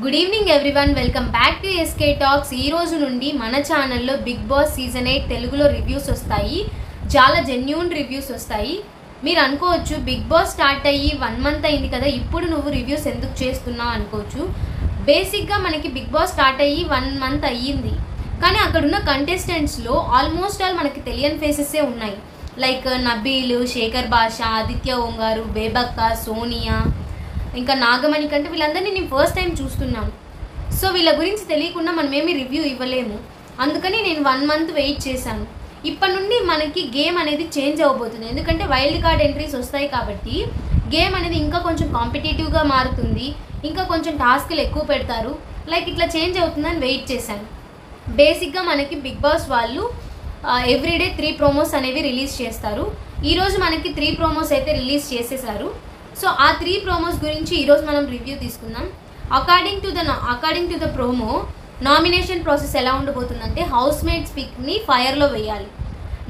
Good evening everyone, welcome back to SK Talks. ఈ రోజు నుండి మన ఛానల్లో బిగ్ బాస్ సీజన్ 8 తెలుగులో రివ్యూస్ వస్తాయి. చాలా జెన్యూన్ రివ్యూస్ వస్తాయి. మీరు అనుకోవచ్చు బిగ్ బాస్ స్టార్ట్ అయ్యి 1 మంత్ అయింది కదా, ఇప్పుడు నువ్వు రివ్యూస్ ఎందుకు చేస్తున్నావు అనుకోవచ్చు. బేసిక్గా మనకి బిగ్ బాస్ స్టార్ట్ అయ్యి 1 మంత్ అయ్యింది, కానీ అక్కడున్న కంటెస్టెంట్స్లో ఆల్మోస్ట్ ఆల్ మనకి తెలియని ఫేసెసే ఉన్నాయి. లైక్ నబీల్, శేఖర్ భాష, ఆదిత్య ఓంగారు, బేబక్క, సోనియా, ఇంకా నాగమణి కంటే వీళ్ళందరినీ నేను ఫస్ట్ టైం చూస్తున్నాను. సో వీళ్ళ గురించి తెలియకుండా మనమేమి రివ్యూ ఇవ్వలేము. అందుకని నేను 1 మంత్ వెయిట్ చేశాను. ఇప్పటి నుండి మనకి గేమ్ అనేది చేంజ్ అవ్వబోతుంది, ఎందుకంటే వైల్డ్ కార్డ్ ఎంట్రీస్ వస్తాయి కాబట్టి గేమ్ అనేది ఇంకా కొంచెం కాంపిటేటివ్గా మారుతుంది, ఇంకా కొంచెం టాస్క్లు ఎక్కువ పెడతారు. లైక్ ఇట్లా చేంజ్ అవుతుందని వెయిట్ చేశాను. బేసిక్గా మనకి బిగ్ బాస్ వాళ్ళు ఎవ్రీడే 3 ప్రోమోస్ అనేవి రిలీజ్ చేస్తారు. ఈరోజు మనకి 3 ప్రోమోస్ అయితే రిలీజ్ చేసేసారు. సో ఆ 3 ప్రోమోస్ గురించి ఈరోజు మనం రివ్యూ తీసుకుందాం. According to the promo nomination process ఎలా ఉండబోతుందంటే, హౌస్ మేట్స్ పిక్ని ఫైర్లో వేయాలి.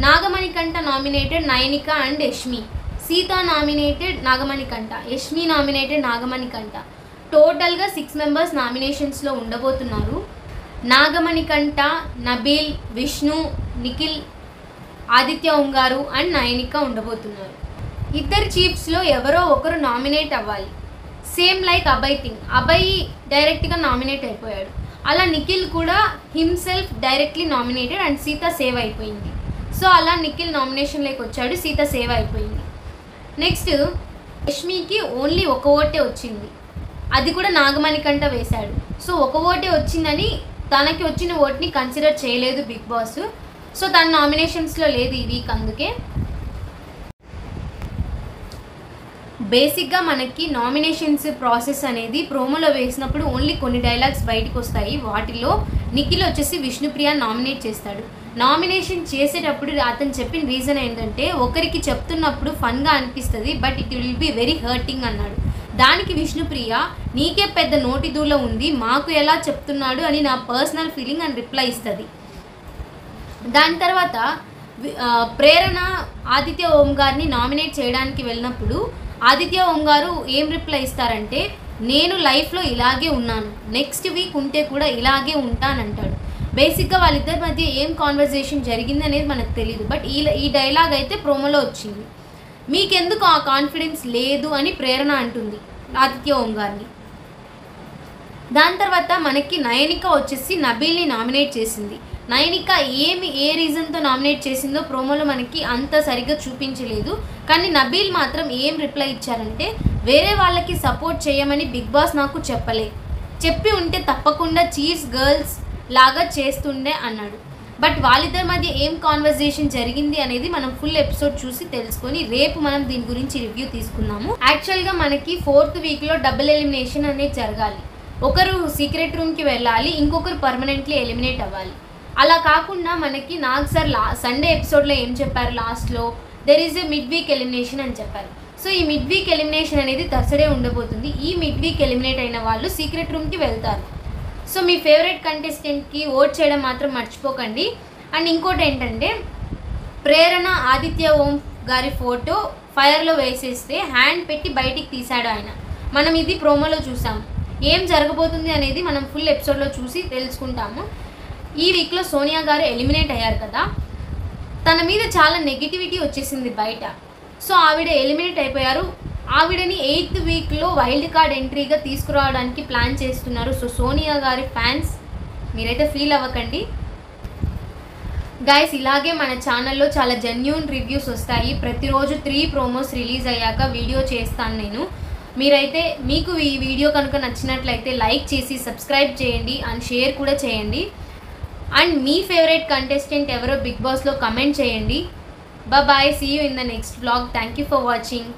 నాగమణి కంట nominated Nayanika and Yashmi, Sita nominated Nagamani కంట, యష్మి నామినేటెడ్ నాగమణి కంట. టోటల్గా 6 మెంబర్స్ నామినేషన్స్లో ఉండబోతున్నారు. నాగమణి కంట, నబీల్, విష్ణు, నిఖిల్, ఆదిత్య ఓంగారు అండ్ నయనిక ఉండబోతున్నారు. ఇద్దరు చీఫ్స్లో ఎవరో ఒకరు నామినేట్ అవ్వాలి. సేమ్ లైక్ అభయ్ డైరెక్ట్గా నామినేట్ అయిపోయాడు. అలా నిఖిల్ కూడా himself directly nominated and Sita save అయిపోయింది. సో అలా నిఖిల్ నామినేషన్లోకి వచ్చాడు, సీత సేవ్ అయిపోయింది. నెక్స్ట్ యష్మికి ఓన్లీ ఒక ఓటే వచ్చింది, అది కూడా నాగమణి కంట వేశాడు. సో ఒక ఓటే వచ్చిందని తనకి వచ్చిన ఓట్ని కన్సిడర్ చేయలేదు బిగ్ బాస్. సో తన నామినేషన్స్లో లేదు ఈ వీక్. అందుకే బేసిక్గా మనకి నామినేషన్స్ ప్రాసెస్ అనేది ప్రోమోలో వేసినప్పుడు ఓన్లీ కొన్ని డైలాగ్స్ బయటకు వస్తాయి. వాటిలో నిఖిల్ వచ్చేసి విష్ణుప్రియ నామినేట్ చేస్తాడు. నామినేషన్ చేసేటప్పుడు అతను చెప్పిన రీజన్ ఏంటంటే, ఒకరికి చెప్తున్నప్పుడు ఫన్గా అనిపిస్తుంది but it will be very hurting అన్నాడు. దానికి విష్ణుప్రియ, నీకే పెద్ద నోటి దూల ఉంది, మాకు ఎలా చెప్తున్నాడు అని నా పర్సనల్ ఫీలింగ్ అని రిప్లై ఇస్తుంది. దాని తర్వాత ప్రేరణ ఆదిత్య ఓంగారిని నామినేట్ చేయడానికి వెళ్ళినప్పుడు ఆదిత్య ఓంగారు ఏం రిప్లై ఇస్తారంటే, నేను లైఫ్లో ఇలాగే ఉన్నాను, నెక్స్ట్ వీక్ ఉంటే కూడా ఇలాగే ఉంటానంటాడు. బేసిక్గా వాళ్ళిద్దరి మధ్య ఏం కాన్వర్జేషన్ జరిగింది అనేది మనకు తెలియదు, బట్ ఈ డైలాగ్ అయితే ప్రోమోలో వచ్చింది. మీకెందుకు ఆ కాన్ఫిడెన్స్ లేదు అని ప్రేరణ అంటుంది ఆదిత్య ఓంగారిని. దాని తర్వాత మనకి నయనిక వచ్చేసి నబీల్ని నామినేట్ చేసింది. నయనిక ఏ రీజన్తో నామినేట్ చేసిందో ప్రోమోలో మనకి అంత సరిగ్గా చూపించలేదు, కానీ నబీల్ మాత్రం ఏం రిప్లై ఇచ్చారంటే, వేరే వాళ్ళకి సపోర్ట్ చేయమని బిగ్ బాస్ నాకు చెప్పి ఉంటే తప్పకుండా చీర్స్ గర్ల్స్ లాగా చేస్తుండే అన్నాడు. బట్ వాళ్ళిద్దరి మధ్య ఏం కాన్వర్జేషన్ జరిగింది అనేది మనం ఫుల్ ఎపిసోడ్ చూసి తెలుసుకొని రేపు మనం దీని గురించి రివ్యూ తీసుకుందాము. యాక్చువల్గా మనకి 4th వీక్లో డబుల్ ఎలిమినేషన్ అనేది జరగాలి. ఒకరు సీక్రెట్ రూమ్కి వెళ్ళాలి, ఇంకొకరు పర్మనెంట్లీ ఎలిమినేట్ అవ్వాలి. అలా కాకుండా మనకి నాగ్ సార్ సండే ఎపిసోడ్లో ఏం చెప్పారు, లాస్ట్లో there is a mid week elimination అని చెప్పారు. సో ఈ మిడ్ వీక్ ఎలిమినేషన్ అనేది థర్స్డే ఉండబోతుంది. ఈ మిడ్ వీక్ ఎలిమినేట్ అయిన వాళ్ళు సీక్రెట్ రూమ్కి వెళ్తారు. సో మీ ఫేవరెట్ కంటెస్టెంట్కి ఓట్ చేయడం మాత్రం మర్చిపోకండి. అండ్ ఇంకోటి ఏంటంటే, ప్రేరణ ఆదిత్య ఓం గారి ఫోటో ఫైర్లో వేసేస్తే హ్యాండ్ పెట్టి బయటికి తీశాడు ఆయన. మనం ఇది ప్రోమోలో చూసాము. ఏం జరగబోతుంది అనేది మనం ఫుల్ ఎపిసోడ్లో చూసి తెలుసుకుంటాము. ఈ వీక్లో సోనియా గారు ఎలిమినేట్ అయ్యారు కదా, తన మీద చాలా నెగిటివిటీ వచ్చేసింది బయట. సో ఆవిడ ఎలిమినేట్ అయిపోయారు. ఆవిడని 8th వీక్లో వైల్డ్ కార్డ్ ఎంట్రీగా తీసుకురావడానికి ప్లాన్ చేస్తున్నారు. సో సోనియా గారి ఫ్యాన్స్ మీరైతే ఫీల్ అవ్వకండి గైస్. ఇలాగే మన ఛానల్లో చాలా జెన్యూన్ రివ్యూస్ వస్తాయి. ప్రతిరోజు 3 ప్రోమోస్ రిలీజ్ అయ్యాక వీడియో చేస్తాను నేను. మీరైతే మీకు ఈ వీడియో కనుక నచ్చినట్లయితే లైక్ చేసి సబ్స్క్రైబ్ చేయండి అండ్ షేర్ కూడా చేయండి. అండ్ మీ ఫేవరెట్ కంటెస్టెంట్ ఎవరో బిగ్ బాస్లో కమెంట్ చేయండి. Bye, see you in the next vlog. Thank you for watching.